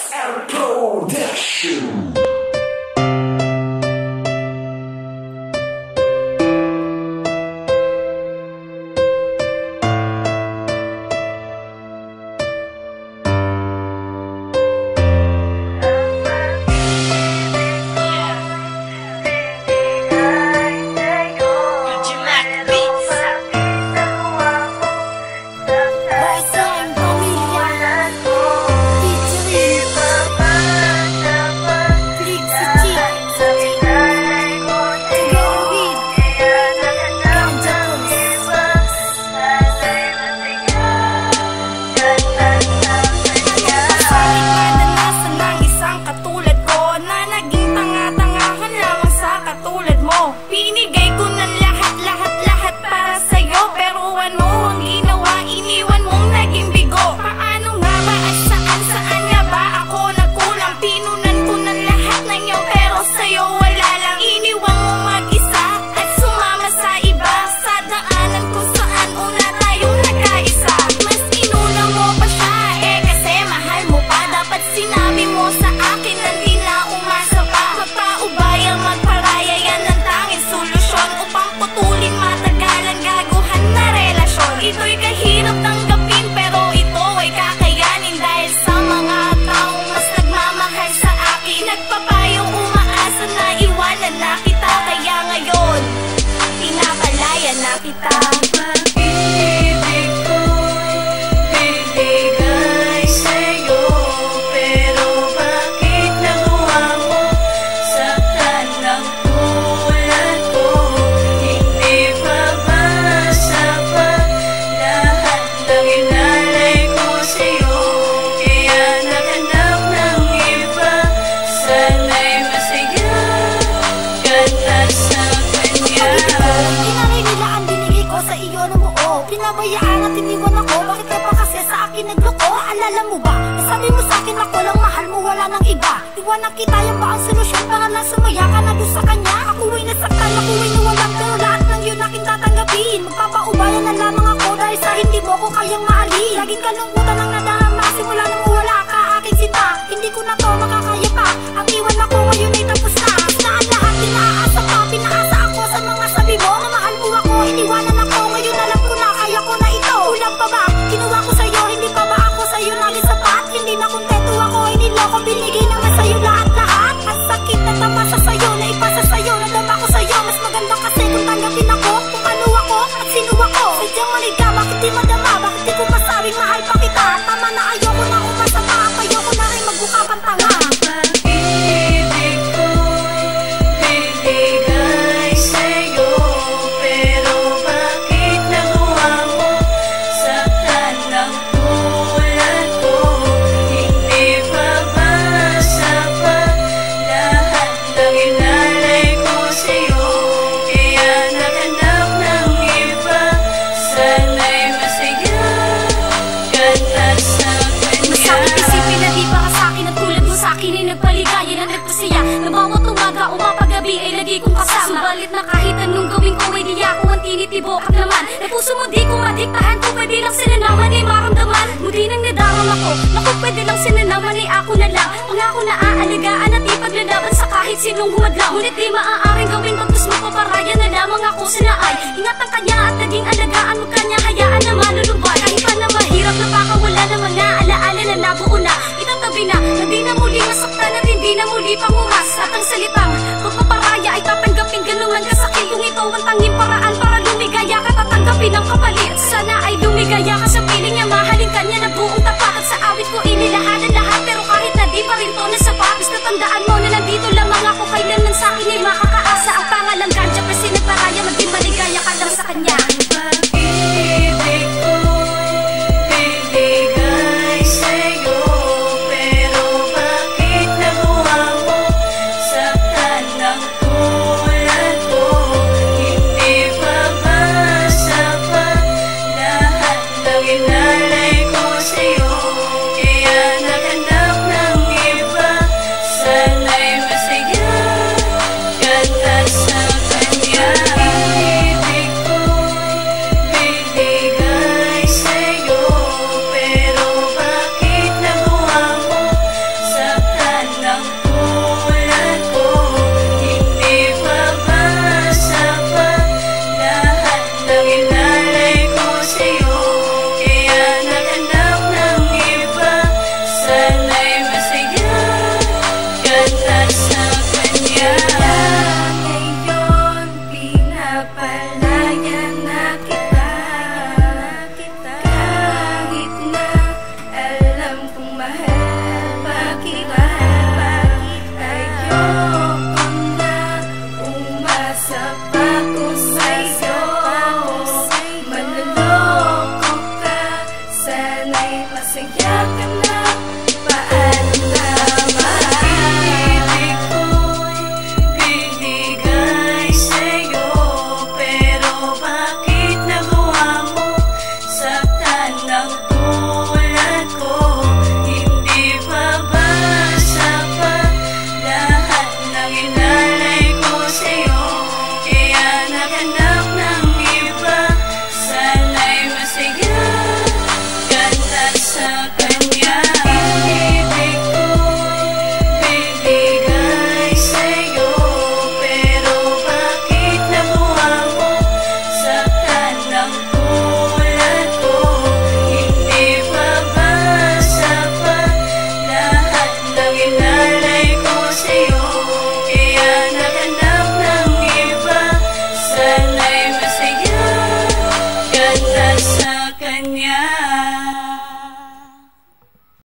SR Production. Pinigay ko ng lahat para sa'yo, pero ano ang ginawa? Iniwan mong naging bigo. Paano nga ba at saan nga ba ako nagkulang? Pinunan ko ng lahat ng iyong pero sa'yo wala lang. Iniwan mong mag-isa at sumama sa iba, sa daanan kung saan una tayong nagkaisa. Mas inuna mo pa siya kasi mahal mo pa. Dapat sinabi mo sa akin na di na umasa pa. Magpaubaya, magparaya, yan ang tanging solusyon upang putulin matagalan gaguhan na relasyon. Ito'y kahirap tanggapin pero ito ay kakayanin dahil sa mga taong mas nagmamahal sa akin. Nagpapayong umaasa na iwanan na kita, kaya ngayon pinapalaya na kita. Pinabayaan at iniwan ako, bakit ka pa kasi sa akin nagloko? Alala mo ba, nasabi mo sa akin ako lang mahal mo, wala nang iba. Iwanan kita, yan ba ang solusyon para lang sumaya ka na doon sa kanya? Ako'y nasaktan, ako'y nawalan, pero lahat ng yun aking tatanggapin. Magpapaubaya na lamang ako dahil sa hindi mo ko kayang mahalin. Laging kalungkutan ang nadarama, simula nang wala ka aking sinta. Hindi ko na to makakaya pa, ang iwan ako ngayon ay tapos na. Na ang lahat pinaasa pa, pinaasa ako sa mga sabi mo na mahal mo ako, iniwanan ako. Ngayon alam ko na kaya ko na ito. Kulang pa ba? Kinuha ko sa'yo, hindi pa ba ako sa'yo naging sapat? Hindi na kontento ako, iniloko, binigay naman sa'yo lahat. Ang sakit na tamasa sa'yo, naipasa sa'yo, nadama ko sa'yo. Mas maganda kasi kung tanggapin ako, kung ano ako at sino ako. Sadyang mali ka, bakit di madama? Bakit di ko masabing mahal pa kita? Tama na, ayoko na umasa pa, ayoko na rin magbuka pang tanga. Nagpaligaya na nagpasaya na bawat umaga, umapagabi ay lagi kong kasama. Subalit na kahit anong gawin ko ay di ako ang tinitibok at naman na puso mo di ko madiktahan. Kung pwede lang sinanaman ay maramdaman. Muli nang nadaram ako na kung pwede lang sinanaman ay ako na lang. Pangako na aalagaan at ipaglalaban sa kahit sinong humadlang. Ngunit di maaaring gawin pagkus mo paparaya na lamang ako sinaay. Ingatan kanya at naging alagaan mo kanya, hayaan na malulumbay. Kahit pa na mahirap napakawala ng mga alaala na nabuo na. Itatabi na di na muli masaktan at hindi na muli pangumas. At ang salitang pagpaparaya ay tatanggapin ganuman kasakit. Kung ito ang tanging paraan para lumigaya ka, tatanggapin ang kapalit. Sana ay lumigaya ka